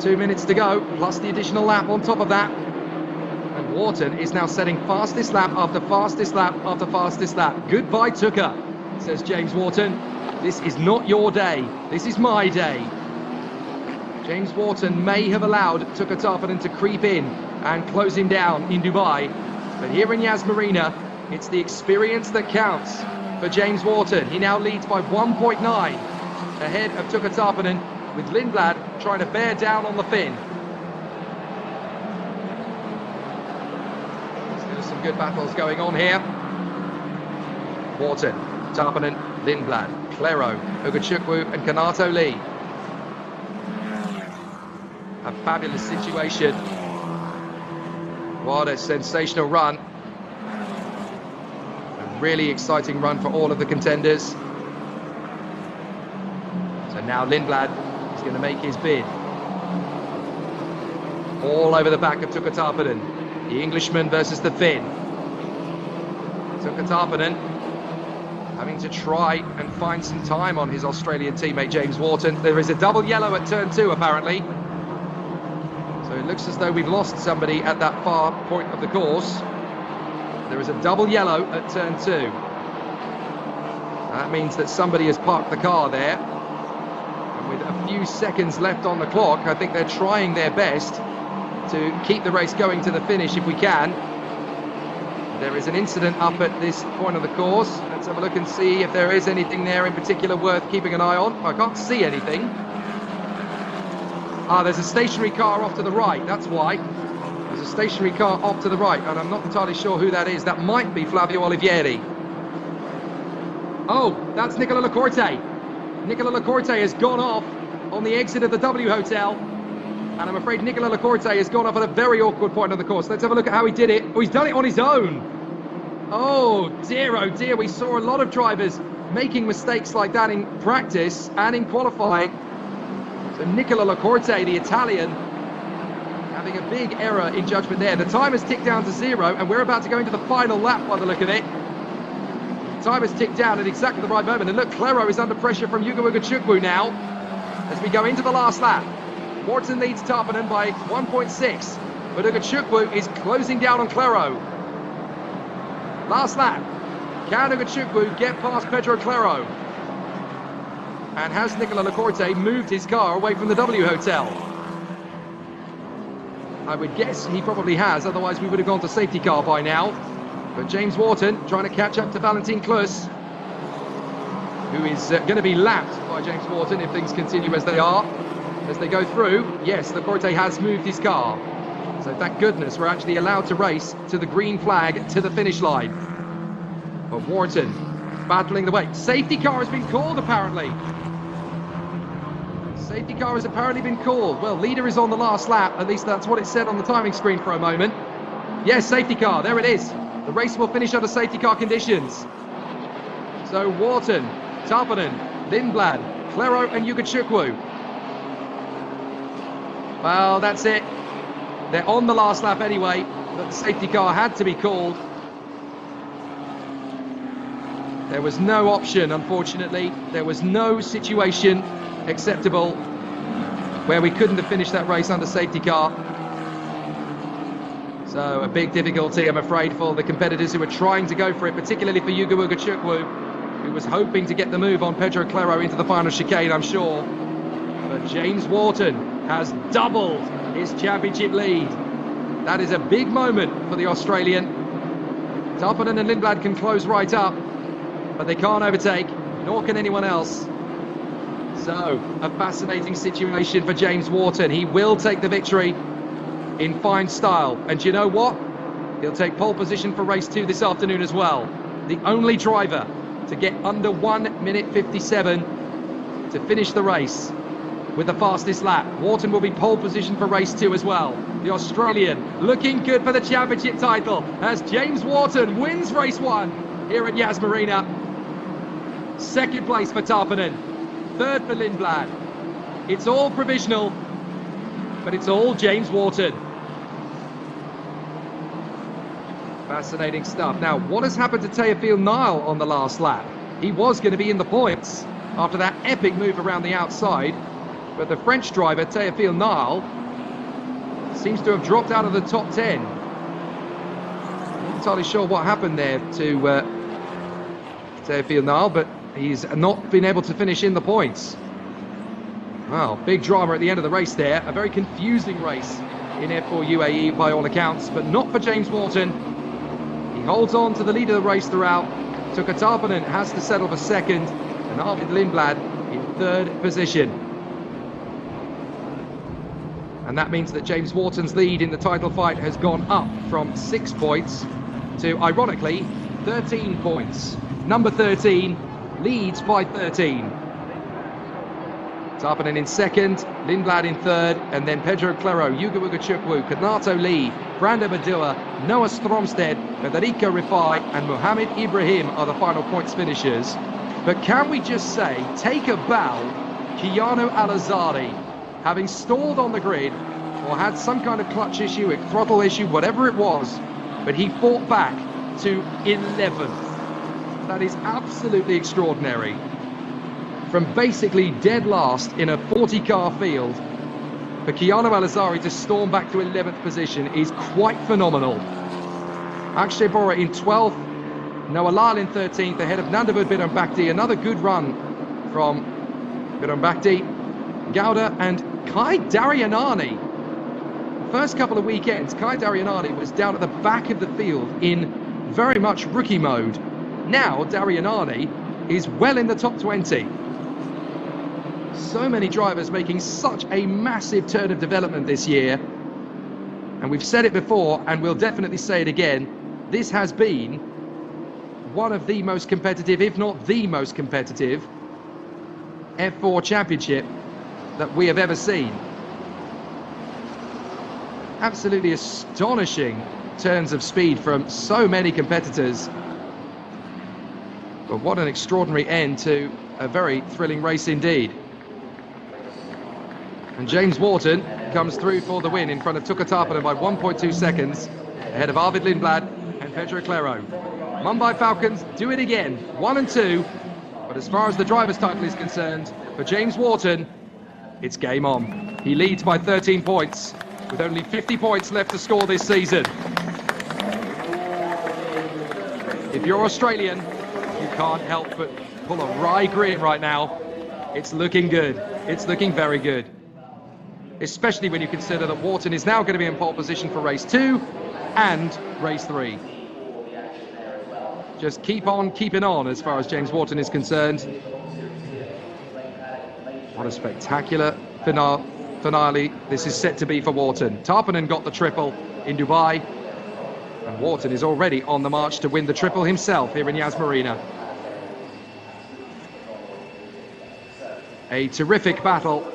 2 minutes to go, plus the additional lap on top of that. And Wharton is now setting fastest lap after fastest lap after fastest lap. Goodbye, Tuka, says James Wharton. This is not your day. This is my day. James Wharton may have allowed Tuka Tarpinen to creep in and close him down in Dubai. But here in Yas Marina, it's the experience that counts for James Wharton. He now leads by 1.9 ahead of Tuka Tarpinen, with Lindblad trying to bear down on the Finn. Still some good battles going on here. Wharton, Tarpinen, Lindblad, Claro, Ugachukwu and Konato Lee. A fabulous situation. What a sensational run. A really exciting run for all of the contenders. And now Lindblad is going to make his bid. All over the back of Tukka Tarpinen. The Englishman versus the Finn. Tukka Tarpinen having to try and find some time on his Australian teammate James Wharton. There is a double yellow at turn 2 apparently. So it looks as though we've lost somebody at that far point of the course. There is a double yellow at turn 2. That means that somebody has parked the car there. And with a few seconds left on the clock, I think they're trying their best to keep the race going to the finish if we can. There is an incident up at this point of the course. Let's have a look and see if there is anything there in particular worth keeping an eye on. I can't see anything. Ah, there's a stationary car off to the right, that's why. There's a stationary car off to the right, and I'm not entirely sure who that is. That might be Flavio Olivieri. Oh, that's Nicola Lacorte. Nicola Lacorte has gone off on the exit of the W Hotel. And I'm afraid Nicola Lacorte has gone off at a very awkward point on the course. Let's have a look at how he did it. Oh, he's done it on his own. Oh dear, we saw a lot of drivers making mistakes like that in practice and in qualifying. So Nicola Lacorte, the Italian, having a big error in judgment there. The time has ticked down to 0, and we're about to go into the final lap by the look of it. Time has ticked down at exactly the right moment. And look, Clero is under pressure from Ugo Ugachukwu now as we go into the last lap. Wharton leads Tarpinen by 1.6, but Ugachukwu is closing down on Clero. Last lap. Can Ugachukwu get past Pedro Clero? And has Nicola Lacorte moved his car away from the W Hotel? I would guess he probably has, otherwise we would have gone to safety car by now. But James Wharton trying to catch up to Valentin Klus, who is going to be lapped by James Wharton if things continue as they are. As they go through, yes, Lacorte has moved his car. So thank goodness we're actually allowed to race to the green flag to the finish line. But Wharton battling the way. Safety car has been called apparently. Safety car has apparently been called. Well, leader is on the last lap. At least that's what it said on the timing screen for a moment. Yes, safety car. There it is. The race will finish under safety car conditions. So Wharton, Tarpinen, Lindblad, Clero and Ugachukwu. Well, that's it. They're on the last lap anyway, but the safety car had to be called. There was no option, unfortunately. There was no situation acceptable where we couldn't have finished that race under safety car. So a big difficulty, I'm afraid, for the competitors who were trying to go for it, particularly for Ugo Ugachukwu, who was hoping to get the move on Pedro Clero into the final chicane, I'm sure. But James Wharton has doubled his championship lead. That is a big moment for the Australian. Tarpinen and Lindblad can close right up, but they can't overtake, nor can anyone else. So, a fascinating situation for James Wharton. He will take the victory in fine style. And you know what? He'll take pole position for race 2 this afternoon as well. The only driver to get under 1 minute 57 to finish the race with the fastest lap. Wharton will be pole position for race 2 as well. The Australian looking good for the championship title as James Wharton wins race 1 here at Yas Marina. Second place for Tarpinen, third for Lindblad. It's all provisional, but it's all James Wharton. Fascinating stuff. Now, what has happened to Teofil Nile on the last lap? He was going to be in the points after that epic move around the outside. But the French driver, Teofil Nile, seems to have dropped out of the top 10. Not entirely sure what happened there to Teofil Nile, but he's not been able to finish in the points. Wow, big drama at the end of the race there. A very confusing race in F4 UAE by all accounts, but not for James Wharton. He holds on to the lead of the race throughout. Tukka Tarpinen has to settle for second, and Arvid Lindblad in third position. And that means that James Wharton's lead in the title fight has gone up from 6 points to, ironically, 13 points. Number 13 leads by 13. Tarpinen in second, Lindblad in third, and then Pedro Clero, Ugo Ugachukwu, Kanato Lee, Brando Badua, Noah Stromsted, Federico Rifai and Mohammed Ibrahim are the final points finishers. But can we just say, take a bow Keanu Al-Azari, having stalled on the grid or had some kind of clutch issue, a throttle issue, whatever it was, but he fought back to 11th. That is absolutely extraordinary. From basically dead last in a 40-car field, for Keanu Al-Azari to storm back to 11th position is quite phenomenal. Akshay Bora in 12th, Noah Lal in 13th, ahead of Nandavud Bidombakti. Another good run from Bidombakti, Gowda and Kai Daryanani. First couple of weekends, Kai Daryanani was down at the back of the field in very much rookie mode. Now Daryanani is well in the top 20. So many drivers making such a massive turn of development this year. And we've said it before, and we'll definitely say it again. This has been one of the most competitive, if not the most competitive, F4 championship that we have ever seen. Absolutely astonishing turns of speed from so many competitors. But what an extraordinary end to a very thrilling race indeed. And James Wharton comes through for the win in front of Tuka Tarpanen by 1.2 seconds, ahead of Arvid Lindblad and Pedro Claro. Mumbai Falcons do it again, 1 and 2. But as far as the driver's title is concerned, for James Wharton, it's game on. He leads by 13 points, with only 50 points left to score this season. If you're Australian, you can't help but pull a wry grin right now. It's looking good. It's looking very good. Especially when you consider that Wharton is now going to be in pole position for race 2 and race 3. Just keep on keeping on as far as James Wharton is concerned. What a spectacular finale this is set to be for Wharton. Tarpanen got the triple in Dubai, and Wharton is already on the march to win the triple himself here in Yas Marina. A terrific battle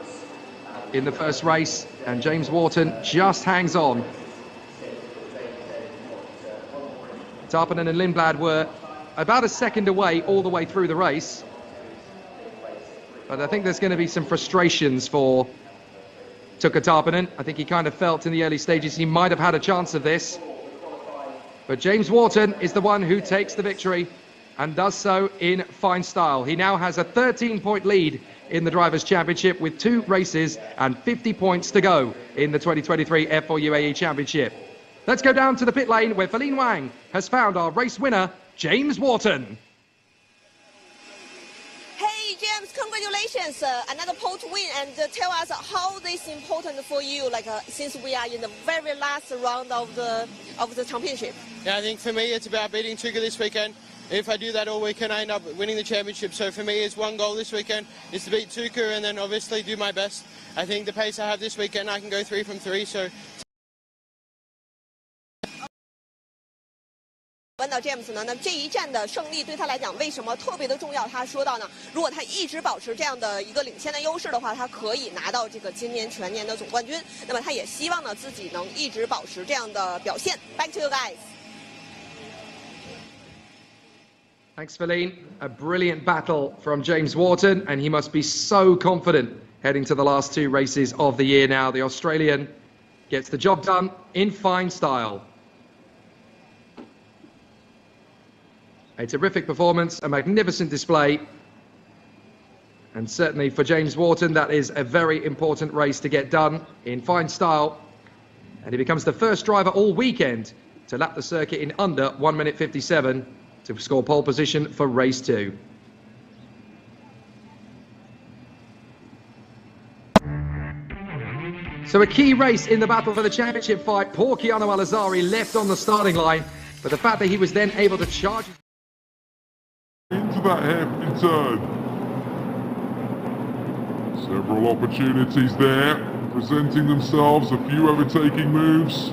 in the first race, and James Wharton just hangs on. Tarpanen and Lindblad were about a second away all the way through the race. But I think there's going to be some frustrations for Tuka Tarpanen. I think he kind of felt in the early stages he might have had a chance of this. But James Wharton is the one who takes the victory and does so in fine style. He now has a 13-point lead in the Drivers' Championship with 2 races and 50 points to go in the 2023 F4 UAE Championship. Let's go down to the pit lane where Feline Wang has found our race winner, James Wharton. Hey James, congratulations! Another pole to win, and tell us how this is important for you. Since we are in the very last round of the championship. Yeah, I think for me it's about beating Tuka this weekend. If I do that all weekend, I end up winning the championship. So for me, it's one goal this weekend is to beat Tuka, and then obviously do my best. I think the pace I have this weekend, I can go 3 from 3. So. 问到 James 呢，那这一站的胜利对他来讲为什么特别的重要？他说到呢，如果他一直保持这样的一个领先的优势的话，他可以拿到这个今年全年的总冠军。那么他也希望呢自己能一直保持这样的表现。Back to you guys. Thanks, Feline. A brilliant battle from James Wharton, and he must be so confident heading to the last 2 races of the year now. The Australian gets the job done in fine style. A terrific performance, a magnificent display. And certainly for James Wharton, that is a very important race to get done in fine style. And he becomes the first driver all weekend to lap the circuit in under 1 minute 57 to score pole position for race 2. So a key race in the battle for the championship fight. Poor Keanu Al-Azari left on the starting line, but the fact that he was then able to charge into that hairpin turn. Several opportunities there, presenting themselves, a few overtaking moves.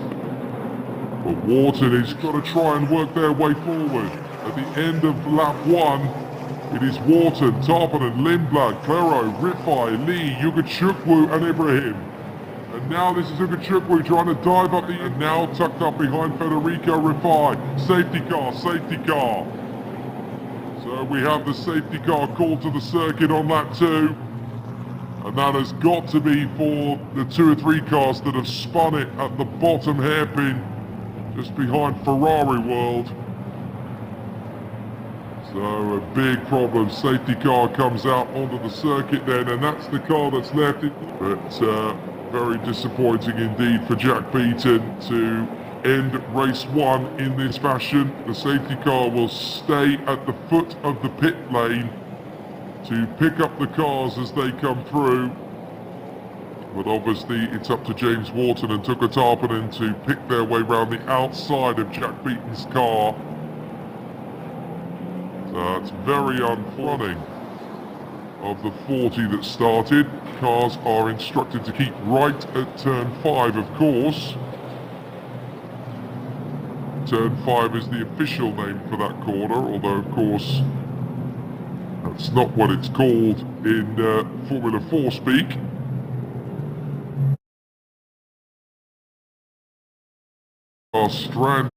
But Wharton has got to try and work their way forward. At the end of lap 1, it is Wharton, Tarpanen, Lindblad, Claro, Rifai, Lee, Yugachukwu and Ibrahim. And now this is Yugachukwu trying to dive up the... And now tucked up behind Federico Rifai. Safety car, safety car. So we have the safety car called to the circuit on lap 2. And that has got to be for the 2 or 3 cars that have spun it at the bottom hairpin, just behind Ferrari World. So a big problem. Safety car comes out onto the circuit then, and that's the car that's left it. But very disappointing indeed for Jack Beaton to end race 1 in this fashion. The safety car will stay at the foot of the pit lane to pick up the cars as they come through. But obviously it's up to James Wharton and Tucker Tarpanen to pick their way around the outside of Jack Beaton's car. So it's very unfortunate of the 40 that started. Cars are instructed to keep right at turn 5, of course. Turn 5 is the official name for that corner, although of course that's not what it's called in Formula 4 speak. Strand.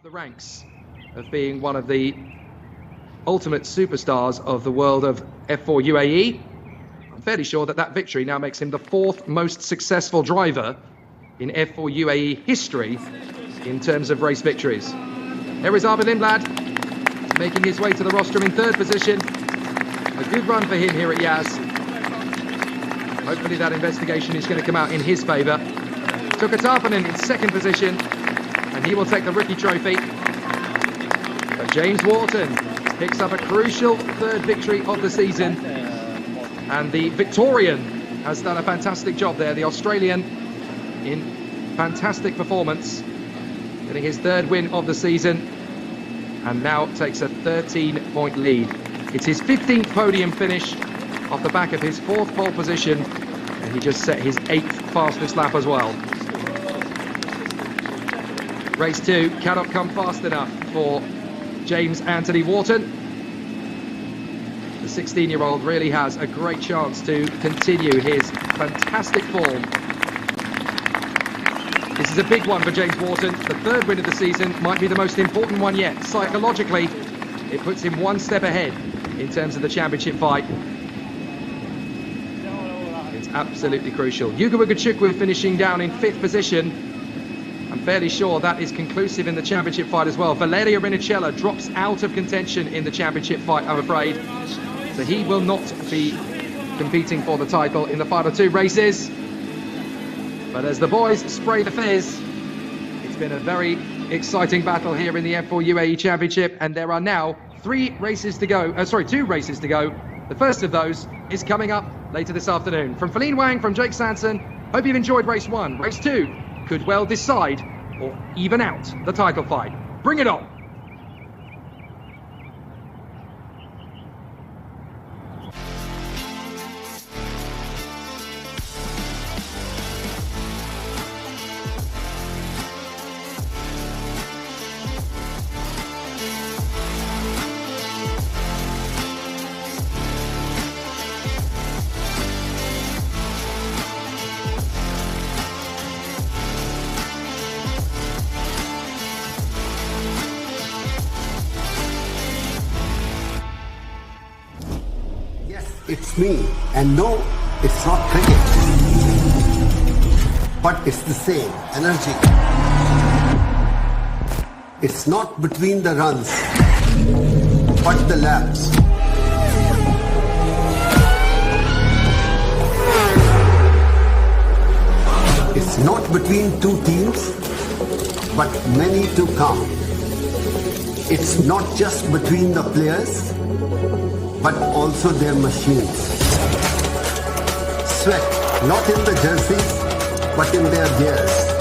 The ranks of being one of the ultimate superstars of the world of F4 UAE. I'm fairly sure that that victory now makes him the 4th most successful driver in F4 UAE history in terms of race victories. There is Arvid Lindblad making his way to the rostrum in 3rd position. A good run for him here at Yas. Hopefully that investigation is going to come out in his favour. Tucker Tarpanen in 2nd position, and he will take the rookie trophy. But James Wharton picks up a crucial 3rd victory of the season, and the Victorian has done a fantastic job there. The Australian in fantastic performance, getting his 3rd win of the season, and now takes a 13-point lead. It's his 15th podium finish off the back of his 4th pole position, and he just set his 8th fastest lap as well. Race 2 cannot come fast enough for James Anthony Wharton. The 16-year-old really has a great chance to continue his fantastic form. This is a big one for James Wharton. The 3rd win of the season might be the most important one yet. Psychologically, it puts him 1 step ahead in terms of the championship fight. It's absolutely crucial. Yuga Wigachukwu finishing down in 5th position. I'm fairly sure that is conclusive in the championship fight as well. Valerio Rinicella drops out of contention in the championship fight, I'm afraid. So he will not be competing for the title in the final 2 races. But as the boys spray the fizz, it's been a very exciting battle here in the F4 UAE Championship, and there are now 2 races to go. The first of those is coming up later this afternoon. From Feline Wang, from Jake Sanson, hope you've enjoyed race 1. Race 2 could well decide or even out the title fight. Bring it on! It's me, and no, it's not cricket, but it's the same energy. It's not between the runs, but the laps. It's not between 2 teams, but many to come. It's not just between the players, but also their machines. Sweat, not in the jerseys, but in their gears.